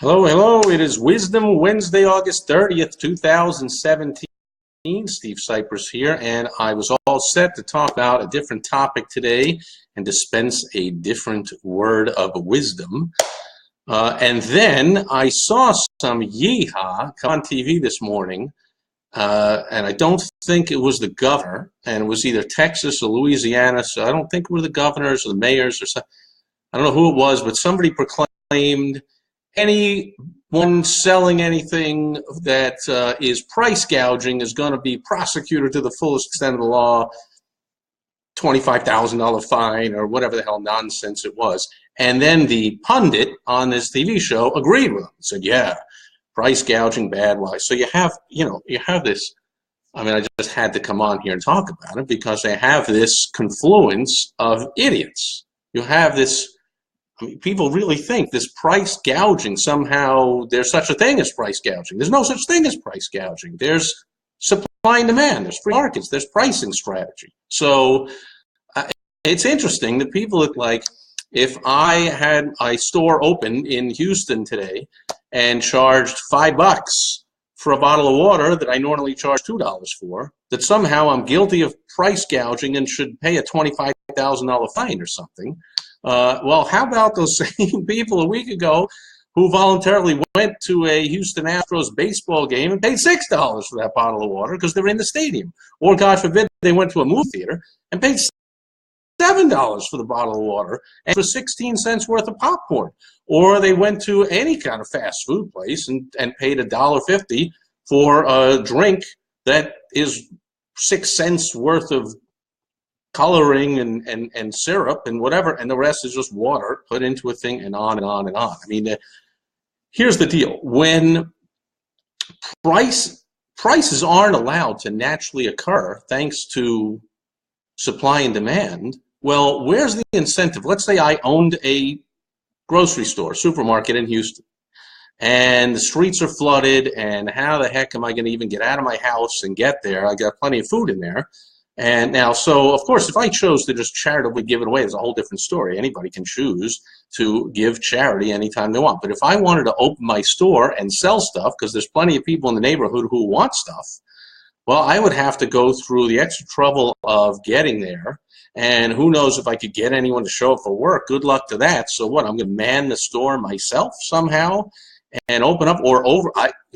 Hello, hello. It is Wisdom Wednesday, August 30th, 2017. Steve Sipress here, and I was all set to talk about a different topic today and dispense a different word of wisdom. And then I saw some yeehaw come on TV this morning, and I don't think it was the governor, and it was either Texas or Louisiana, so I don't think it were the governors or the mayors or something. I don't know who it was, but somebody proclaimed anyone selling anything that is price gouging is going to be prosecuted to the fullest extent of the law, $25,000 fine or whatever the hell nonsense it was. And then the pundit on this TV show agreed with him, said, yeah, price gouging, bad, why? So you have this, I just had to come on here and talk about it because they have this confluence of idiots. You have this. People really think this price gouging, somehow there's such a thing as price gouging. There's no such thing as price gouging. There's supply and demand. There's free markets. There's pricing strategy. So it's interesting that people look like, if I had a store open in Houston today and charged $5 for a bottle of water that I normally charge $2 for, that somehow I'm guilty of price gouging and should pay a $25,000 fine or something. Well, how about those same people a week ago who voluntarily went to a Houston Astros baseball game and paid $6 for that bottle of water because they're in the stadium? Or, God forbid, they went to a movie theater and paid $7 for the bottle of water and for 16 cents worth of popcorn. Or they went to any kind of fast food place and paid $1.50 for a drink that is 6 cents worth of coloring and syrup and whatever, and the rest is just water put into a thing, and on and on and on. I mean, here's the deal. When prices aren't allowed to naturally occur thanks to supply and demand, well, where's the incentive? Let's say I owned a grocery store, supermarket in Houston, and the streets are flooded, and how the heck am I going to even get out of my house and get there? I got plenty of food in there. And now, so of course, if I chose to just charitably give it away, it's a whole different story. Anybody can choose to give charity anytime they want. But if I wanted to open my store and sell stuff, because there's plenty of people in the neighborhood who want stuff, well, I would have to go through the extra trouble of getting there. And who knows if I could get anyone to show up for work. Good luck to that. So what, I'm going to man the store myself somehow and open up, or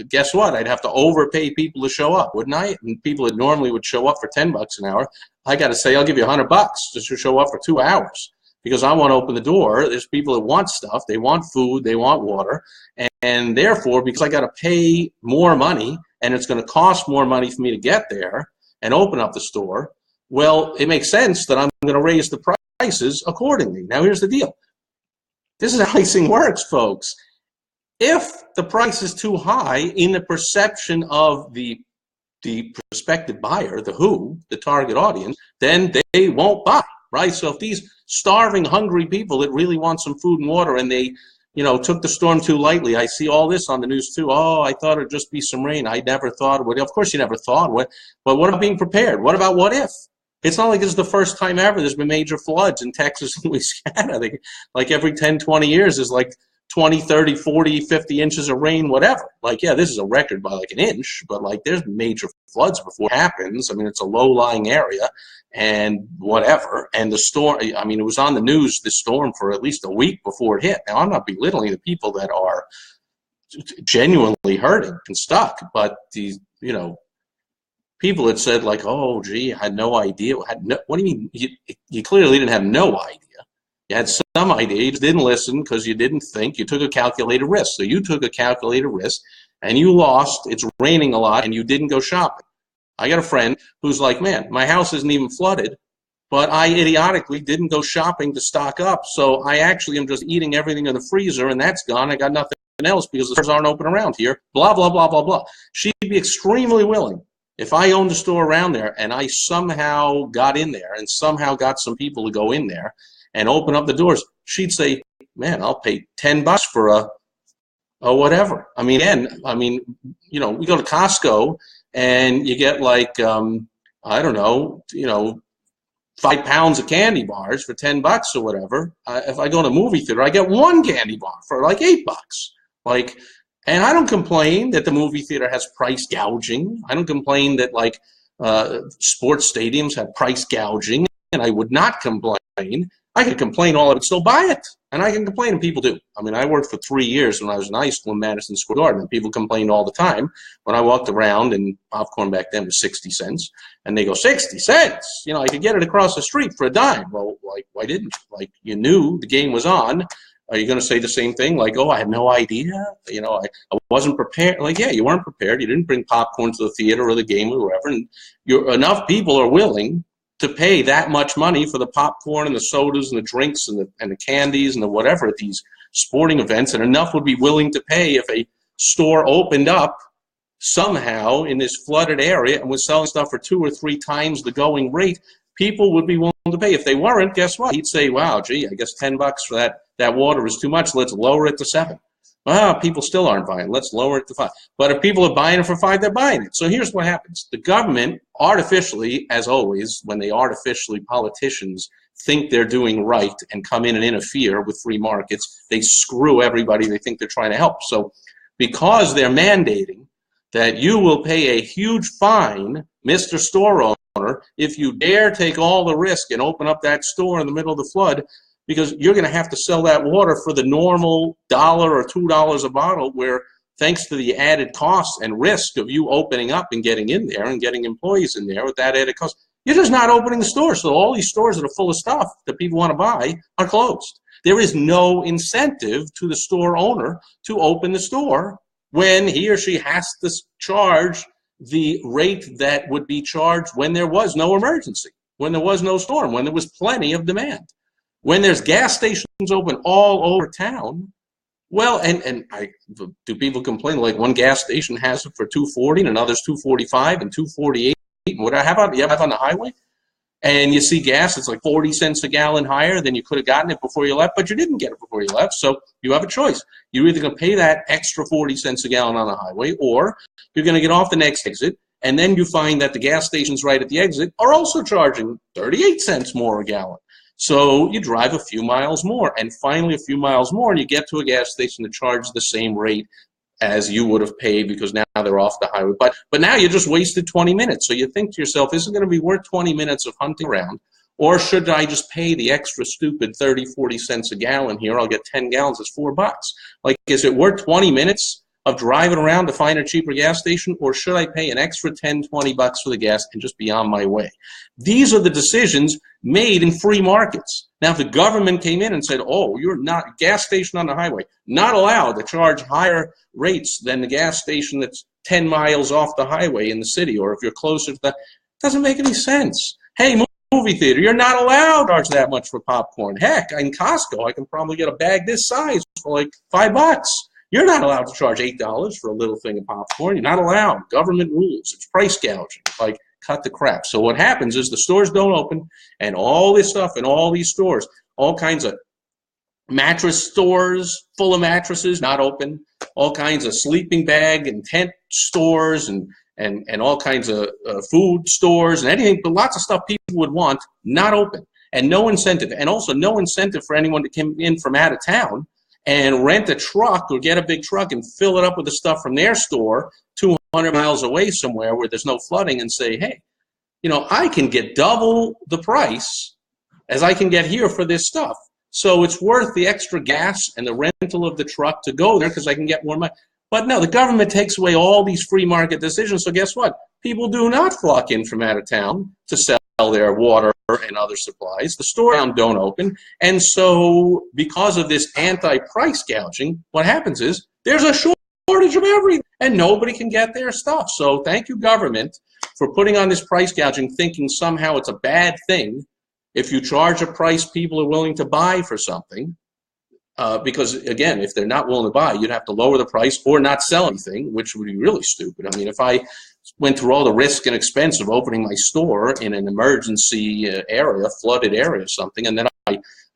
guess what? I'd have to overpay people to show up, wouldn't I? And people that normally would show up for $10 an hour, I got to say, I'll give you $100 just to show up for 2 hours because I want to open the door. There's people that want stuff, they want food, they want water, and therefore, because I got to pay more money and it's going to cost more money for me to get there and open up the store, well, it makes sense that I'm going to raise the prices accordingly. Now, here's the deal. This is how this thing works, folks. If the price is too high in the perception of the prospective buyer, the target audience, then they won't buy, right? So if these starving, hungry people that really want some food and water and they, took the storm too lightly, I see all this on the news too. Oh, I thought it'd just be some rain. I never thought it would. Of course you never thought it. But what about being prepared? What about what if? It's not like this is the first time ever there's been major floods in Texas and Louisiana. Like every 10, 20 years is like 20, 30, 40, 50 inches of rain, whatever. Like, yeah, this is a record by like an inch, but like there's major floods before it happens. I mean, it's a low-lying area and whatever. And the storm, I mean, it was on the news, the storm, for at least a week before it hit. Now, I'm not belittling the people that are genuinely hurting and stuck, but these, people that said like, oh, gee, I had no idea. What do you mean? You clearly didn't have no idea. You had some idea, you just didn't listen because you didn't think. You took a calculated risk. So you took a calculated risk and you lost. It's raining a lot and you didn't go shopping. I got a friend who's like, man, my house isn't even flooded, but I idiotically didn't go shopping to stock up. So I actually am just eating everything in the freezer and that's gone. I got nothing else because the stores aren't open around here. Blah, blah, blah, blah, blah. She'd be extremely willing. If I owned a store around there and I somehow got in there and somehow got some people to go in there and open up the doors, she'd say, man, I'll pay $10 for a whatever. I mean, we go to Costco and you get like, I don't know, 5 pounds of candy bars for $10 or whatever. If I go to a movie theater, I get one candy bar for like $8. Like, and I don't complain that the movie theater has price gouging. I don't complain that like sports stadiums have price gouging, and I would not complain. I could complain all I would still buy it. And I can complain, and people do. I mean, I worked for 3 years when I was in high school in Madison Square Garden, and people complained all the time when I walked around, and popcorn back then was 60 cents. And they go, 60 cents? You know, I could get it across the street for a dime. Well, like, why didn't you? Like, you knew the game was on. Are you going to say the same thing? Like, oh, I had no idea. You know, I wasn't prepared. Like, yeah, you weren't prepared. You didn't bring popcorn to the theater or the game or wherever. And enough people are willing to pay that much money for the popcorn and the sodas and the drinks and the candies and the whatever at these sporting events. And enough would be willing to pay if a store opened up somehow in this flooded area and was selling stuff for 2 or 3 times the going rate. People would be willing to pay. If they weren't, guess what? He'd say, wow, gee, I guess $10 for that water is too much. Let's lower it to $7. Well, people still aren't buying it. Let's lower it to $5. But if people are buying it for $5, they're buying it. So here's what happens. The government artificially, as always, when politicians think they're doing right and come in and interfere with free markets, they screw everybody they think they're trying to help. So because they're mandating that you will pay a huge fine, Mr. Store Owner, if you dare take all the risk and open up that store in the middle of the flood, because you're going to have to sell that water for the normal $1 or $2 a bottle, where thanks to the added cost and risk of you opening up and getting in there and getting employees in there with that added cost, you're just not opening the store. So all these stores that are full of stuff that people want to buy are closed. There is no incentive to the store owner to open the store when he or she has to charge the rate that would be charged when there was no emergency, when there was no storm, when there was plenty of demand. When there's gas stations open all over town, well, and do people complain like one gas station has it for $2.40 and another's $2.45 and $2.48? How about you have on the highway? And you see gas, it's like 40 cents a gallon higher than you could have gotten it before you left, but you didn't get it before you left, so you have a choice. You're either going to pay that extra 40 cents a gallon on the highway, or you're going to get off the next exit, and then you find that the gas stations right at the exit are also charging 38 cents more a gallon. So you drive a few miles more, and finally a few miles more, and you get to a gas station that charges the same rate as you would have paid, because now they're off the highway. But now you just wasted 20 minutes. So you think to yourself, is it going to be worth 20 minutes of hunting around, or should I just pay the extra stupid 30, 40 cents a gallon here? I'll get 10 gallons, it's $4. Like, is it worth 20 minutes of driving around to find a cheaper gas station, or should I pay an extra 10, 20 bucks for the gas and just be on my way? These are the decisions made in free markets. Now, if the government came in and said, oh, you're not, gas station on the highway, not allowed to charge higher rates than the gas station that's 10 miles off the highway in the city, or if you're closer to that, doesn't make any sense. Hey, movie theater, you're not allowed to charge that much for popcorn. Heck, in Costco, I can probably get a bag this size for like $5. You're not allowed to charge $8 for a little thing of popcorn. You're not allowed. Government rules. It's price gouging. Like, cut the crap. So what happens is the stores don't open, and all this stuff in all these stores, all kinds of mattress stores full of mattresses not open, all kinds of sleeping bag and tent stores, and all kinds of food stores and anything, but lots of stuff people would want not open, and no incentive. And also no incentive for anyone to come in from out of town and rent a truck or get a big truck and fill it up with the stuff from their store 200 miles away somewhere where there's no flooding, and say, hey, you know, I can get double the price as I can get here for this stuff. So it's worth the extra gas and the rental of the truck to go there because I can get more money. But no, the government takes away all these free market decisions. So guess what? People do not flock in from out of town to sell their water and other supplies. The stores don't open. And so because of this anti-price gouging, what happens is there's a shortage of everything, and nobody can get their stuff. So thank you, government, for putting on this price gouging, thinking somehow it's a bad thing if you charge a price people are willing to buy for something. Because, again, if they're not willing to buy, you'd have to lower the price or not sell anything, which would be really stupid. I mean, if I went through all the risk and expense of opening my store in an emergency area, flooded area or something, and then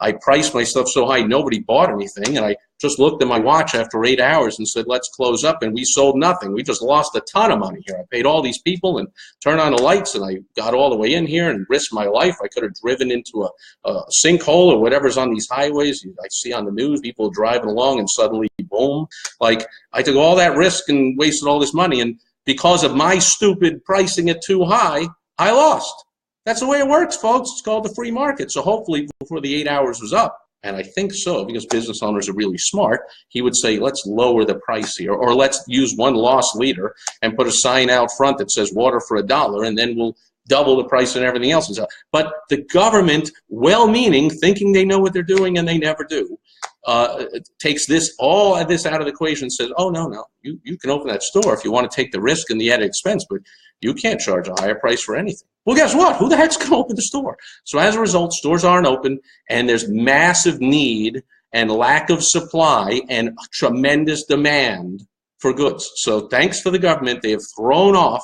I priced my stuff so high nobody bought anything, and I just looked at my watch after 8 hours and said, let's close up, and we sold nothing. We just lost a ton of money here. I paid all these people and turned on the lights, and I got all the way in here and risked my life. I could have driven into a sinkhole or whatever's on these highways. I see on the news people driving along and suddenly boom. Like, I took all that risk and wasted all this money, and because of my stupid pricing it too high, I lost. That's the way it works, folks. It's called the free market. So hopefully before the 8 hours was up, and I think so, because business owners are really smart, he would say, let's lower the price here, or let's use one loss leader and put a sign out front that says water for $1, and then we'll double the price and everything else. But the government, well-meaning, thinking they know what they're doing, and they never do, takes all of this out of the equation and says, oh, no, you can open that store if you want to take the risk and the added expense, but you can't charge a higher price for anything. Well, guess what? Who the heck's going to open the store? So as a result, stores aren't open, and there's massive need and lack of supply and tremendous demand for goods. So thanks to the government, they have thrown off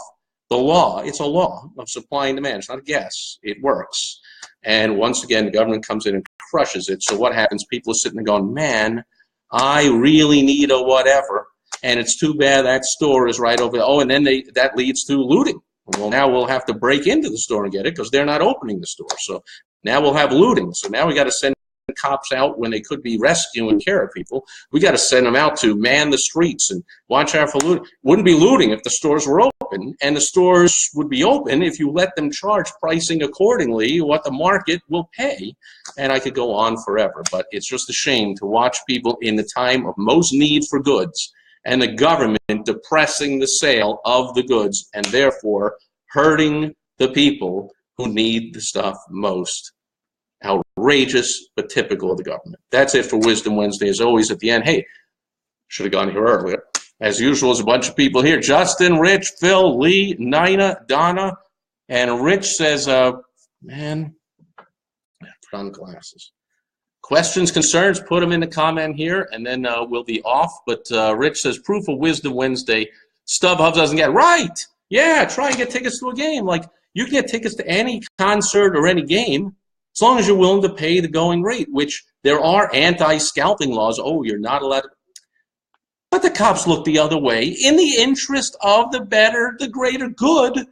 the law. It's a law of supply and demand. It's not a guess. It works. And once again, the government comes in and crushes it. So what happens? People are sitting there going, man, I really need a whatever, and it's too bad that store is right over there. Oh, and then that leads to looting. Well, now we'll have to break into the store and get it because they're not opening the store. So now we'll have looting. So now we got to send cops out when they could be rescuing care of people. We got to send them out to man the streets and watch out for looting. Wouldn't be looting if the stores were open, and the stores would be open if you let them charge pricing accordingly what the market will pay. And I could go on forever, but it's just a shame to watch people in the time of most need for goods and the government depressing the sale of the goods and therefore hurting the people who need the stuff most. Outrageous, but typical of the government. That's it for Wisdom Wednesday. As always, at the end, hey, should have gone here earlier. As usual, there's a bunch of people here. Justin, Rich, Phil, Lee, Nina, Donna, and Rich says, man, put on the glasses. Questions, concerns, put them in the comment here, and then we'll be off. But Rich says, proof of Wisdom Wednesday. StubHub doesn't get right. Yeah, try and get tickets to a game. Like, you can get tickets to any concert or any game as long as you're willing to pay the going rate, which there are anti-scalping laws. Oh, you're not allowed to. But the cops look the other way in the interest of the better, the greater good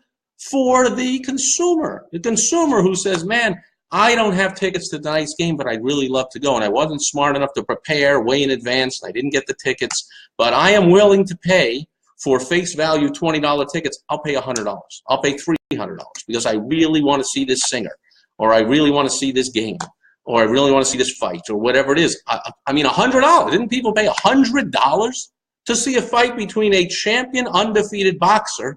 for the consumer. The consumer who says, man, I don't have tickets to tonight's game, but I'd really love to go. And I wasn't smart enough to prepare way in advance. And I didn't get the tickets, but I am willing to pay for face value $20 tickets. I'll pay $100. I'll pay $300 because I really want to see this singer, or I really want to see this game, or I really want to see this fight, or whatever it is. I mean, $100. Didn't people pay $100 to see a fight between a champion, undefeated boxer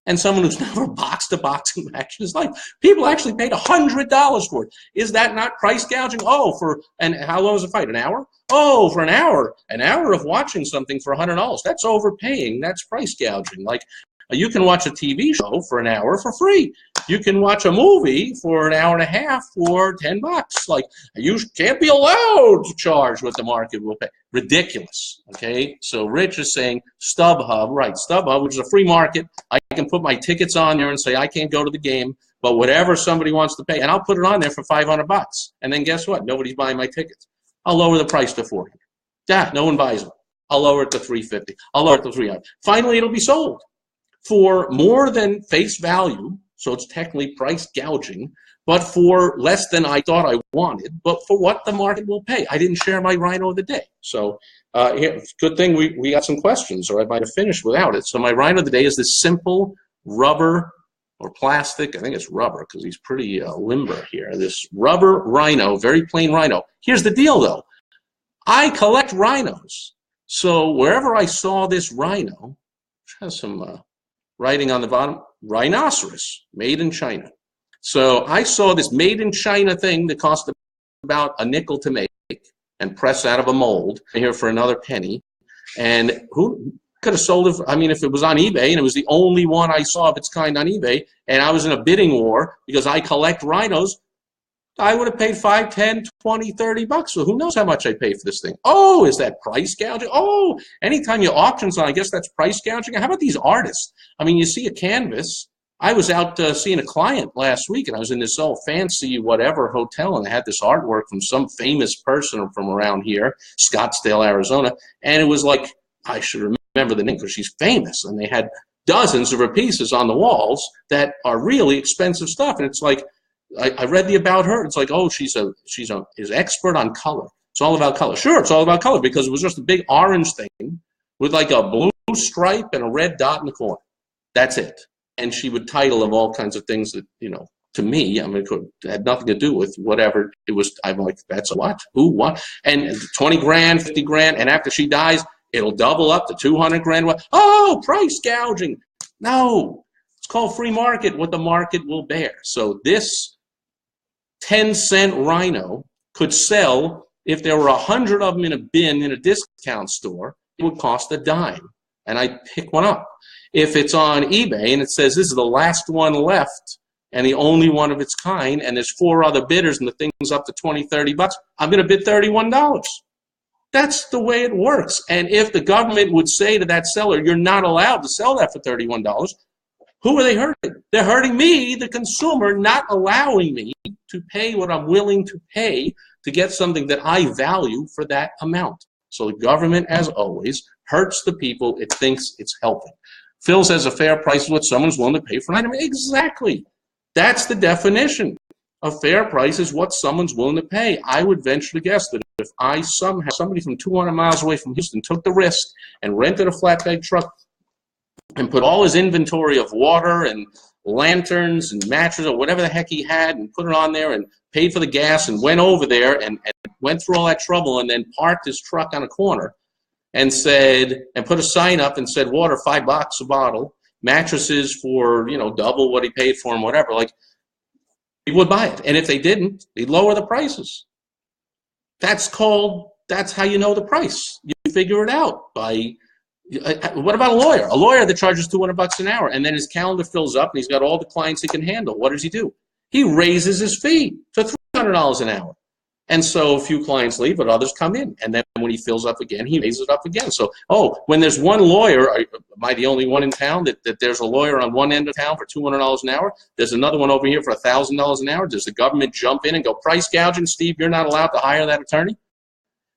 and someone who's never boxed a boxing match in his life? People actually paid $100 for it. Is that not price gouging? Oh, and how long is a fight? An hour? Oh, for an hour of watching something for $100. That's overpaying. That's price gouging. Like, you can watch a TV show for an hour for free. You can watch a movie for an hour and a half for $10. Like, you can't be allowed to charge what the market will pay. Ridiculous, okay? So Rich is saying StubHub, right, StubHub, which is a free market. I can put my tickets on there and say I can't go to the game, but whatever somebody wants to pay, and I'll put it on there for $500. And then guess what? Nobody's buying my tickets. I'll lower the price to $400. No one buys them. I'll lower it to $350. I'll lower it to $300. Finally, it'll be sold for more than face value, so it's technically price gouging, but for less than I thought I wanted, but for what the market will pay. I didn't share my Rhino of the day. So good thing we got some questions, or I might have finished without it. So my Rhino of the day is this simple rubber or plastic. I think it's rubber because he's pretty limber here. This rubber Rhino, very plain Rhino. Here's the deal, though. I collect rhinos. So wherever I saw this Rhino, which has some writing on the bottom, rhinoceros, made in China. So I saw this made in China thing that cost about a nickel to make and press out of a mold here for another penny. And who could have sold it? I mean, if it was on eBay and it was the only one I saw of its kind on eBay, and I was in a bidding war because I collect rhinos, I would have paid $5, $10, $20, $30. So who knows how much I pay for this thing? Oh, is that price gouging? Oh, anytime you auction on, I guess that's price gouging. How about these artists? I mean, you see a canvas. I was out seeing a client last week, and I was in this old fancy whatever hotel, and I had this artwork from some famous person from around here, Scottsdale, Arizona, and it was like, I should remember the name because she's famous, and they had dozens of her pieces on the walls that are really expensive stuff, and it's like, I read the about her. It's like, oh, she's expert on color. It's all about color. Sure, it's all about color because it was just a big orange thing with like a blue stripe and a red dot in the corner. That's it. And she would title of all kinds of things that, you know, to me, I mean, it had nothing to do with whatever it was. I'm like, that's a what? Who, what? And 20 grand, 50 grand. And after she dies, it'll double up to 200 grand. What? Oh, price gouging. No, it's called free market, what the market will bear. So this 10-cent rhino could sell, if there were 100 of them in a bin in a discount store, it would cost a dime. And I pick one up. If it's on eBay and it says this is the last one left and the only one of its kind, and there's 4 other bidders and the thing's up to 20, 30 bucks, I'm going to bid $31. That's the way it works. And if the government would say to that seller, you're not allowed to sell that for $31, who are they hurting? They're hurting me, the consumer, not allowing me to pay what I'm willing to pay to get something that I value for that amount. So the government, as always, hurts the people it thinks it's helping. Phil says a fair price is what someone's willing to pay for an item. Exactly. That's the definition. A fair price is what someone's willing to pay. I would venture to guess that if I somehow, somebody from 200 miles away from Houston took the risk and rented a flatbed truck and put all his inventory of water and lanterns and mattresses or whatever the heck he had and put it on there and paid for the gas and went over there and went through all that trouble and then parked his truck on a corner and said, and put a sign up and said, water $5 a bottle, mattresses for, you know, double what he paid for them, whatever, like, he would buy it. And if they didn't, they'd lower the prices. That's how you know the price. You figure it out by, what about a lawyer? A lawyer that charges $200 an hour and then his calendar fills up and he's got all the clients he can handle. What does he do? He raises his fee to $300 an hour. And so a few clients leave, but others come in. And then when he fills up again, he raises it up again. So, when there's one lawyer, am I the only one in town that there's a lawyer on one end of town for $200 an hour? There's another one over here for $1,000 an hour. Does the government jump in and go, price gouging, Steve, you're not allowed to hire that attorney?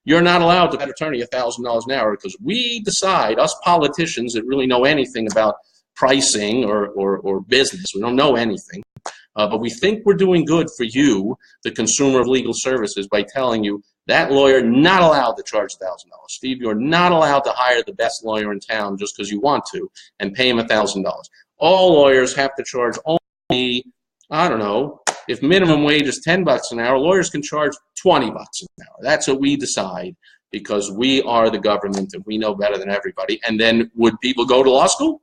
You're not allowed to pay that attorney $1,000 an hour because we decide, us politicians that really know anything about pricing or business, we don't know anything. But we think we're doing good for you, the consumer of legal services, by telling you that lawyer not allowed to charge $1,000. Steve, you're not allowed to hire the best lawyer in town just because you want to and pay him $1,000. All lawyers have to charge only, I don't know, if minimum wage is $10 an hour, lawyers can charge $20 an hour. That's what we decide because we are the government and we know better than everybody. And then would people go to law school?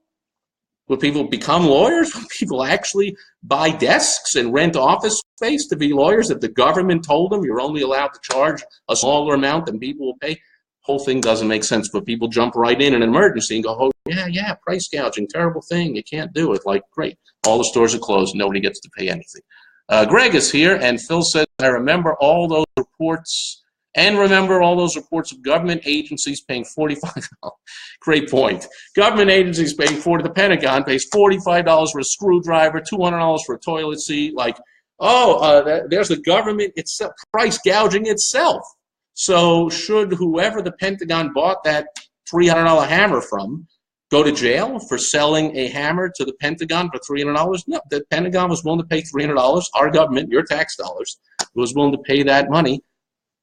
Would people become lawyers? Would people actually buy desks and rent office space to be lawyers if the government told them you're only allowed to charge a smaller amount than people will pay? Whole thing doesn't make sense, but people jump right in an emergency and go, oh, yeah, price gouging, terrible thing. You can't do it. Like, great. All the stores are closed. Nobody gets to pay anything. Greg is here, and Phil says, I remember all those reports of government agencies paying $45. Great point. Government agencies paying the Pentagon pays $45 for a screwdriver, $200 for a toilet seat. Like, there's the government itself, price gouging itself. So should whoever the Pentagon bought that $300 hammer from go to jail for selling a hammer to the Pentagon for $300? No, the Pentagon was willing to pay $300. Our government, your tax dollars, was willing to pay that money.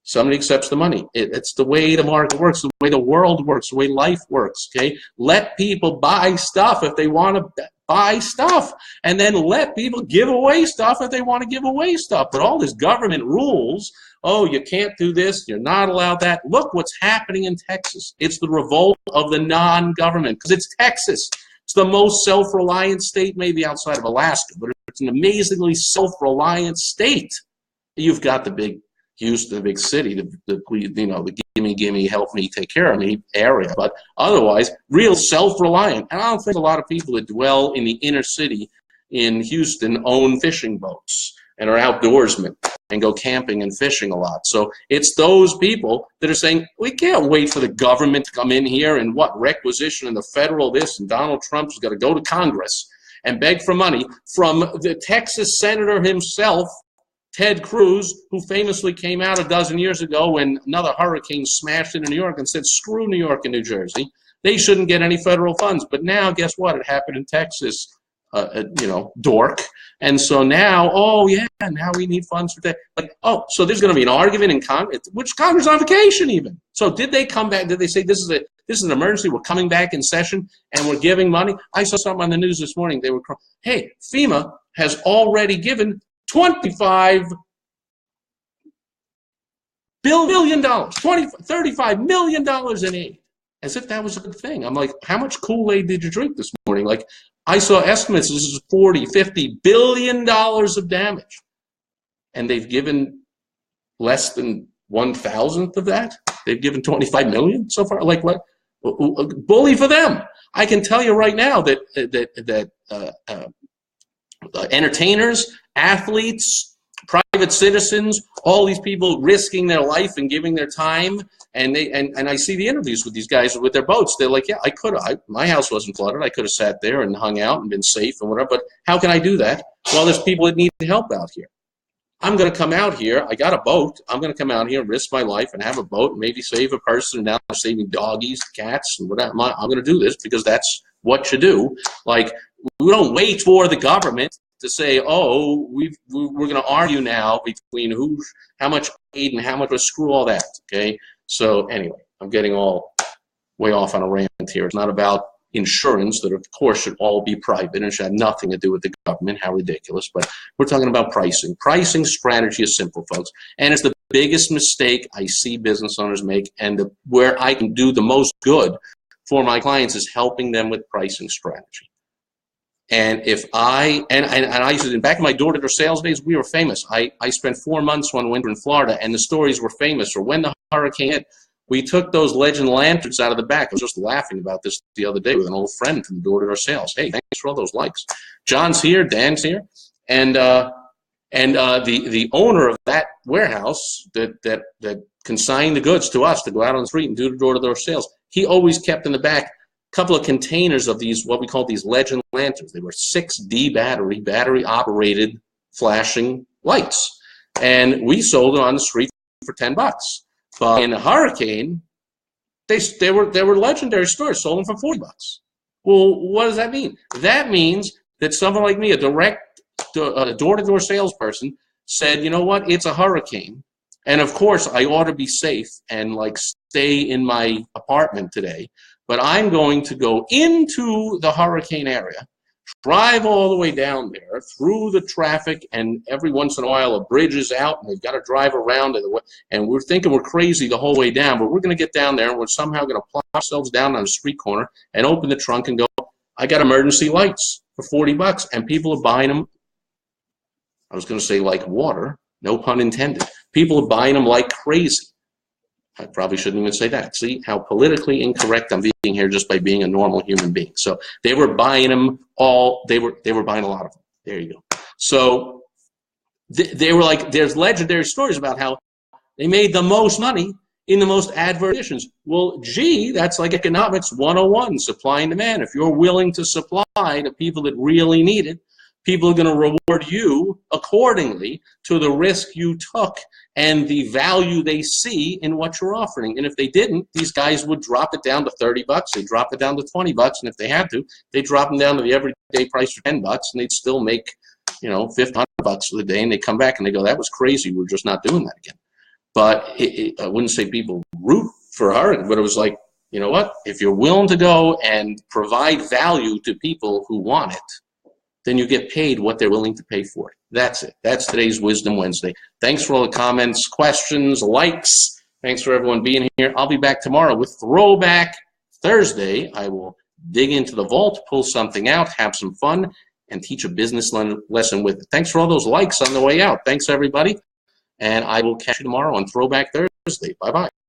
Somebody accepts the money. It's the way the market works, the way the world works, the way life works, okay? Let people buy stuff if they want to buy stuff, and then let people give away stuff if they want to give away stuff. But all these government rules, you can't do this, you're not allowed that. Look what's happening in Texas. It's the revolt of the non-government, because it's Texas. It's the most self-reliant state, maybe outside of Alaska, but it's an amazingly self-reliant state. You've got the big Houston, the big city, the gimme, help me, take care of me area. But otherwise, real self-reliant. And I don't think a lot of people that dwell in the inner city in Houston own fishing boats and are outdoorsmen and go camping and fishing a lot. So it's those people that are saying, we can't wait for the government to come in here and requisition and the federal this, and Donald Trump's got to go to Congress and beg for money from the Texas senator himself, Ted Cruz, who famously came out a dozen years ago when another hurricane smashed into New York and said, screw New York and New Jersey. They shouldn't get any federal funds. But now, guess what? It happened in Texas. dork. And so now, oh yeah, now we need funds for that. Like, oh, so there's going to be an argument in Congress, which Congress is on vacation even. So did they come back? Did they say this is an emergency? We're coming back in session and we're giving money. I saw something on the news this morning. They were, hey, FEMA has already given $25 billion, $35 million in aid, as if that was a good thing. I'm like, how much Kool-Aid did you drink this morning? Like, I saw estimates, this is $40–50 billion of damage. And they've given less than 1/1000th of that? They've given $25 million so far? Like, what? Bully for them. I can tell you right now that entertainers, athletes, private citizens, all these people risking their life and giving their time, and I see the interviews with these guys with their boats. They're like, yeah, I could have. My house wasn't flooded. I could have sat there and hung out and been safe and whatever. But how can I do that? Well, there's people that need help out here. I'm going to come out here. I got a boat. I'm going to come out here and risk my life and have a boat and maybe save a person. And now I'm saving doggies, cats, and whatever. I'm going to do this because that's what you do. Like, we don't wait for the government to say, oh, we're going to argue now between how much aid and how much, screw all that, okay? So anyway, I'm getting all way off on a rant here. It's not about insurance that, of course, should all be private and should have nothing to do with the government. How ridiculous. But we're talking about pricing. Pricing strategy is simple, folks. And it's the biggest mistake I see business owners make, and where I can do the most good for my clients is helping them with pricing strategy. And if I used to, back in my door-to-door sales days, we were famous. I spent 4 months one winter in Florida, and the stories were famous. Or when the hurricane hit, we took those legend lanterns out of the back. I was just laughing about this the other day with an old friend from door-to-door sales. Hey, thanks for all those likes. John's here, Dan's here, and the owner of that warehouse that consigned the goods to us to go out on the street and do the door-to-door sales, he always kept in the back couple of containers of these, what we call these legend lanterns. They were 6D battery operated flashing lights, and we sold them on the street for $10. But in a hurricane, they were legendary stores, sold them for $40. Well, what does that mean? That means that someone like me, a direct door-to-door salesperson, said, you know what, it's a hurricane, and of course I ought to be safe and like stay in my apartment today. But I'm going to go into the hurricane area, drive all the way down there through the traffic, and every once in a while a bridge is out and they've got to drive around it. And we're thinking we're crazy the whole way down, but we're going to get down there and we're somehow going to plop ourselves down on a street corner and open the trunk and go, I got emergency lights for $40. And people are buying them. I was going to say like water, no pun intended. People are buying them like crazy. I probably shouldn't even say that. See how politically incorrect I'm being here just by being a normal human being. So they were buying them all. They were buying a lot of them. There you go. So they were like, there's legendary stories about how they made the most money in the most adverse conditions. Well, gee, that's like economics 101, supply and demand. If you're willing to supply to people that really need it, people are going to reward you accordingly to the risk you took and the value they see in what you're offering. And if they didn't, these guys would drop it down to $30. They'd drop it down to $20. And if they had to, they'd drop them down to the everyday price for $10, and they'd still make, $500 for the day. And they come back and they go, that was crazy. We're just not doing that again. But I wouldn't say people root for her, but it was like, you know what? If you're willing to go and provide value to people who want it, then you get paid what they're willing to pay for it. That's it. That's today's Wisdom Wednesday. Thanks for all the comments, questions, likes. Thanks for everyone being here. I'll be back tomorrow with Throwback Thursday. I will dig into the vault, pull something out, have some fun, and teach a business lesson with it. Thanks for all those likes on the way out. Thanks, everybody. And I will catch you tomorrow on Throwback Thursday. Bye-bye.